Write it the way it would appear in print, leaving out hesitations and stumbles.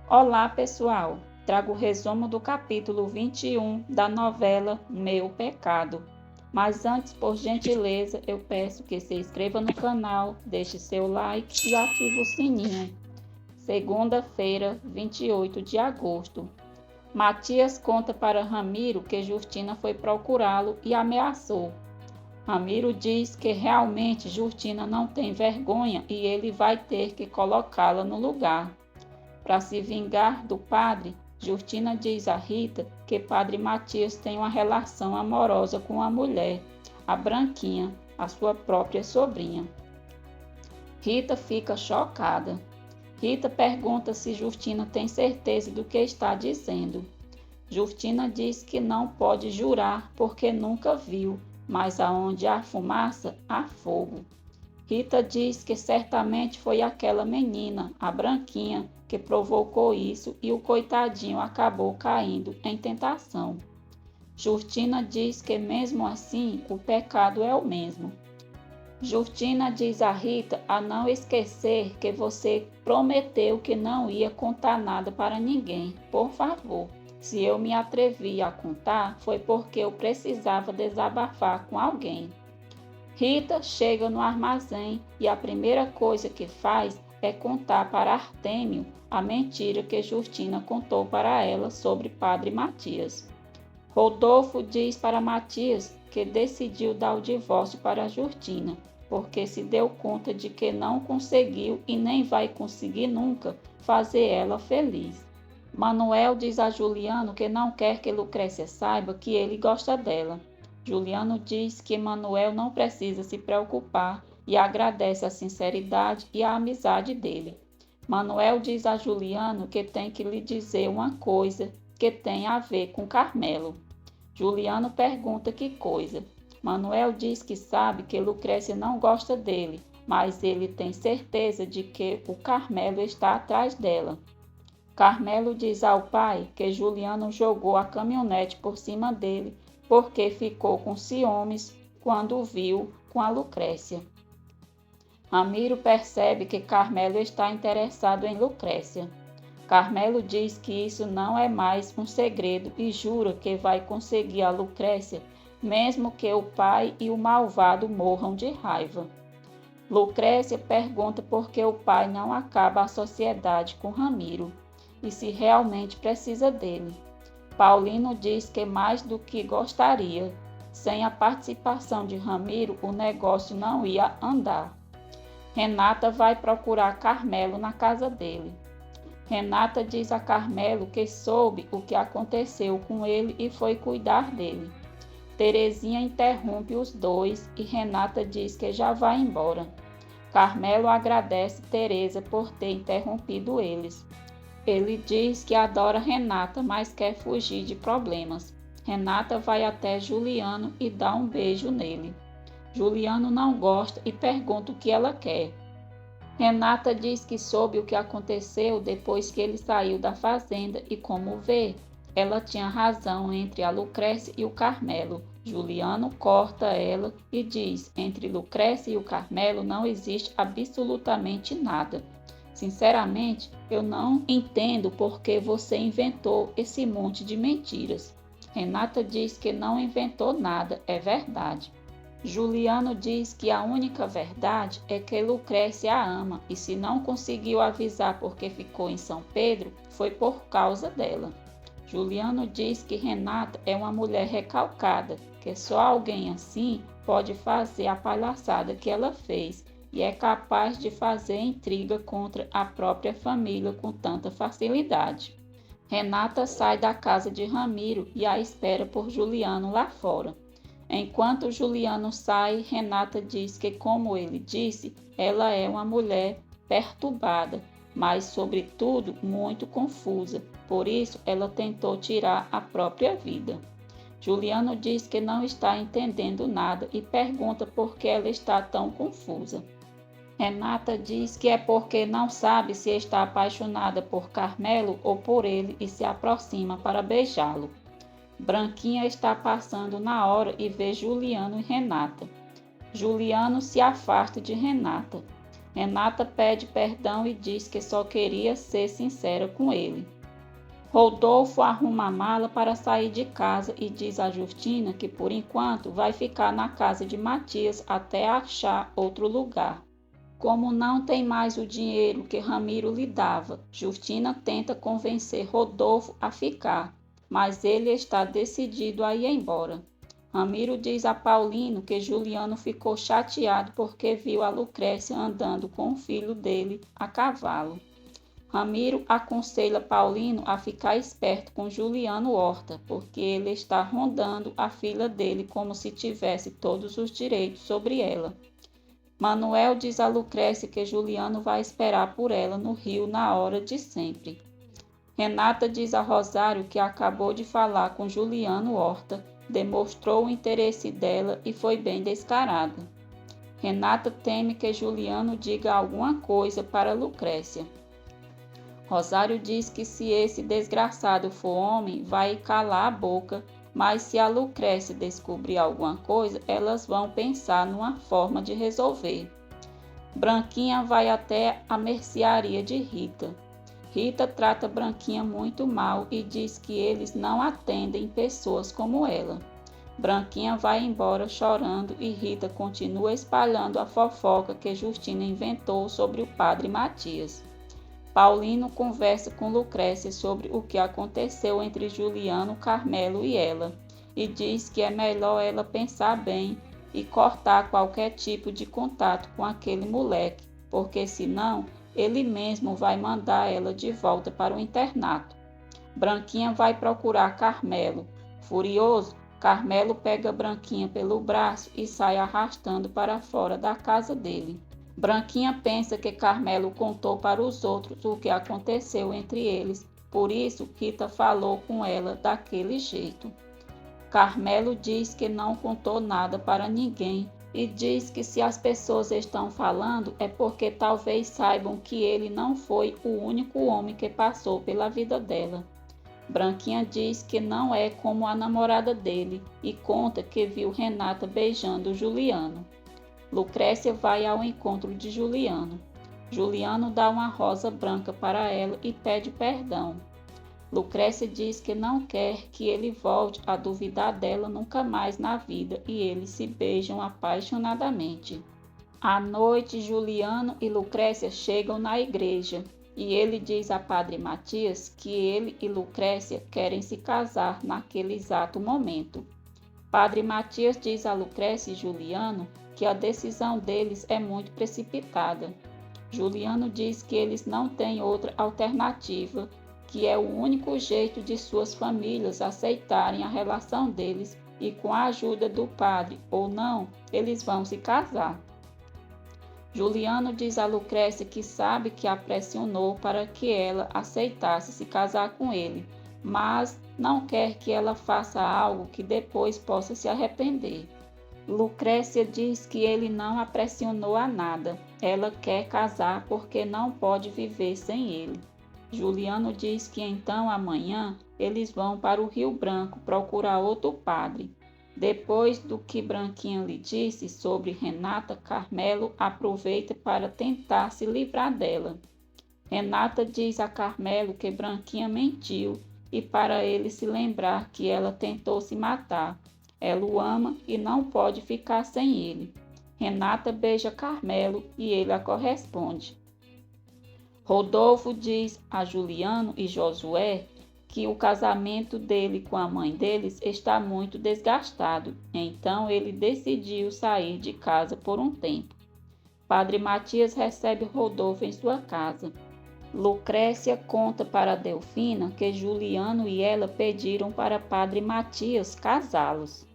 Olá, pessoal! Trago o resumo do capítulo 21 da novela Meu Pecado. Mas antes, por gentileza, eu peço que se inscreva no canal, deixe seu like e ative o sininho. Segunda-feira, 28 de agosto. Matias conta para Ramiro que Justina foi procurá-lo e ameaçou. Ramiro diz que realmente Justina não tem vergonha e ele vai ter que colocá-la no lugar. Para se vingar do padre, Justina diz a Rita que Padre Matias tem uma relação amorosa com a mulher, a Branquinha, a sua própria sobrinha. Rita fica chocada. Rita pergunta se Justina tem certeza do que está dizendo. Justina diz que não pode jurar porque nunca viu, mas aonde há fumaça, há fogo. Rita diz que certamente foi aquela menina, a Branquinha, que provocou isso e o coitadinho acabou caindo em tentação. Justina diz que mesmo assim o pecado é o mesmo. Justina diz a Rita a não esquecer que você prometeu que não ia contar nada para ninguém. Por favor, se eu me atrevi a contar, foi porque eu precisava desabafar com alguém. Rita chega no armazém e a primeira coisa que faz é contar para Artêmio a mentira que Justina contou para ela sobre Padre Matias. Rodolfo diz para Matias que decidiu dar o divórcio para Justina, porque se deu conta de que não conseguiu e nem vai conseguir nunca fazer ela feliz. Manuel diz a Juliano que não quer que Lucrécia saiba que ele gosta dela. Juliano diz que Manuel não precisa se preocupar e agradece a sinceridade e a amizade dele. Manuel diz a Juliano que tem que lhe dizer uma coisa que tem a ver com Carmelo. Juliano pergunta que coisa. Manuel diz que sabe que Lucrécia não gosta dele, mas ele tem certeza de que o Carmelo está atrás dela. Carmelo diz ao pai que Juliano jogou a caminhonete por cima dele porque ficou com ciúmes quando o viu com a Lucrécia. Ramiro percebe que Carmelo está interessado em Lucrécia. Carmelo diz que isso não é mais um segredo e jura que vai conseguir a Lucrécia, mesmo que o pai e o malvado morram de raiva. Lucrécia pergunta por que o pai não acaba a sociedade com Ramiro e se realmente precisa dele. Paulino diz que mais do que gostaria. Sem a participação de Ramiro, o negócio não ia andar. Renata vai procurar Carmelo na casa dele. Renata diz a Carmelo que soube o que aconteceu com ele e foi cuidar dele. Terezinha interrompe os dois e Renata diz que já vai embora. Carmelo agradece Teresa por ter interrompido eles. Ele diz que adora Renata, mas quer fugir de problemas. Renata vai até Juliano e dá um beijo nele. Juliano não gosta e pergunta o que ela quer. Renata diz que soube o que aconteceu depois que ele saiu da fazenda e como vê, ela tinha razão entre a Lucrécia e o Carmelo. Juliano corta ela e diz: entre Lucrécia e o Carmelo não existe absolutamente nada. Sinceramente, eu não entendo por que você inventou esse monte de mentiras. Renata diz que não inventou nada, é verdade. Juliano diz que a única verdade é que Lucrécia a ama e se não conseguiu avisar porque ficou em São Pedro, foi por causa dela. Juliano diz que Renata é uma mulher recalcada, que só alguém assim pode fazer a palhaçada que ela fez e é capaz de fazer intriga contra a própria família com tanta facilidade. Renata sai da casa de Ramiro e a espera por Juliano lá fora. Enquanto Juliano sai, Renata diz que, como ele disse, ela é uma mulher perturbada, mas, sobretudo, muito confusa. Por isso, ela tentou tirar a própria vida. Juliano diz que não está entendendo nada e pergunta por que ela está tão confusa. Renata diz que é porque não sabe se está apaixonada por Carmelo ou por ele e se aproxima para beijá-lo. Branquinha está passando na hora e vê Juliano e Renata. Juliano se afasta de Renata. Renata pede perdão e diz que só queria ser sincera com ele. Rodolfo arruma a mala para sair de casa e diz a Justina que por enquanto vai ficar na casa de Matias até achar outro lugar. Como não tem mais o dinheiro que Ramiro lhe dava, Justina tenta convencer Rodolfo a ficar, mas ele está decidido a ir embora. Ramiro diz a Paulino que Juliano ficou chateado porque viu a Lucrécia andando com o filho dele a cavalo. Ramiro aconselha Paulino a ficar esperto com Juliano Horta, porque ele está rondando a filha dele como se tivesse todos os direitos sobre ela. Manuel diz a Lucrécia que Juliano vai esperar por ela no rio na hora de sempre. Renata diz a Rosário que acabou de falar com Juliano Horta, demonstrou o interesse dela e foi bem descarada. Renata teme que Juliano diga alguma coisa para Lucrécia. Rosário diz que se esse desgraçado for homem, vai calar a boca, mas se a Lucrécia descobrir alguma coisa, elas vão pensar numa forma de resolver. Branquinha vai até a mercearia de Rita. Rita trata Branquinha muito mal e diz que eles não atendem pessoas como ela. Branquinha vai embora chorando e Rita continua espalhando a fofoca que Justina inventou sobre o padre Matias. Paulino conversa com Lucrécia sobre o que aconteceu entre Juliano, Carmelo e ela, e diz que é melhor ela pensar bem e cortar qualquer tipo de contato com aquele moleque, porque senão ele mesmo vai mandar ela de volta para o internato. Branquinha vai procurar Carmelo. Furioso, Carmelo pega Branquinha pelo braço e sai arrastando para fora da casa dele. Branquinha pensa que Carmelo contou para os outros o que aconteceu entre eles, por isso Rita falou com ela daquele jeito. Carmelo diz que não contou nada para ninguém e diz que se as pessoas estão falando é porque talvez saibam que ele não foi o único homem que passou pela vida dela. Branquinha diz que não é como a namorada dele e conta que viu Renata beijando Juliano. Lucrécia vai ao encontro de Juliano. Juliano dá uma rosa branca para ela e pede perdão. Lucrécia diz que não quer que ele volte a duvidar dela nunca mais na vida e eles se beijam apaixonadamente. À noite, Juliano e Lucrécia chegam na igreja e ele diz a Padre Matias que ele e Lucrécia querem se casar naquele exato momento. Padre Matias diz a Lucrécia e Juliano que a decisão deles é muito precipitada. Juliano diz que eles não têm outra alternativa, que é o único jeito de suas famílias aceitarem a relação deles e com a ajuda do padre ou não, eles vão se casar. Juliano diz a Lucrécia que sabe que a pressionou para que ela aceitasse se casar com ele, mas não quer que ela faça algo que depois possa se arrepender. Lucrécia diz que ele não a pressionou a nada. Ela quer casar porque não pode viver sem ele. Juliano diz que então amanhã eles vão para o Rio Branco procurar outro padre. Depois do que Branquinha lhe disse sobre Renata, Carmelo aproveita para tentar se livrar dela. Renata diz a Carmelo que Branquinha mentiu e para ele se lembrar que ela tentou se matar. Ela o ama e não pode ficar sem ele. Renata beija Carmelo e ele a corresponde. Rodolfo diz a Juliano e Josué que o casamento dele com a mãe deles está muito desgastado, então ele decidiu sair de casa por um tempo. Padre Matias recebe Rodolfo em sua casa. Lucrécia conta para Delfina que Juliano e ela pediram para Padre Matias casá-los.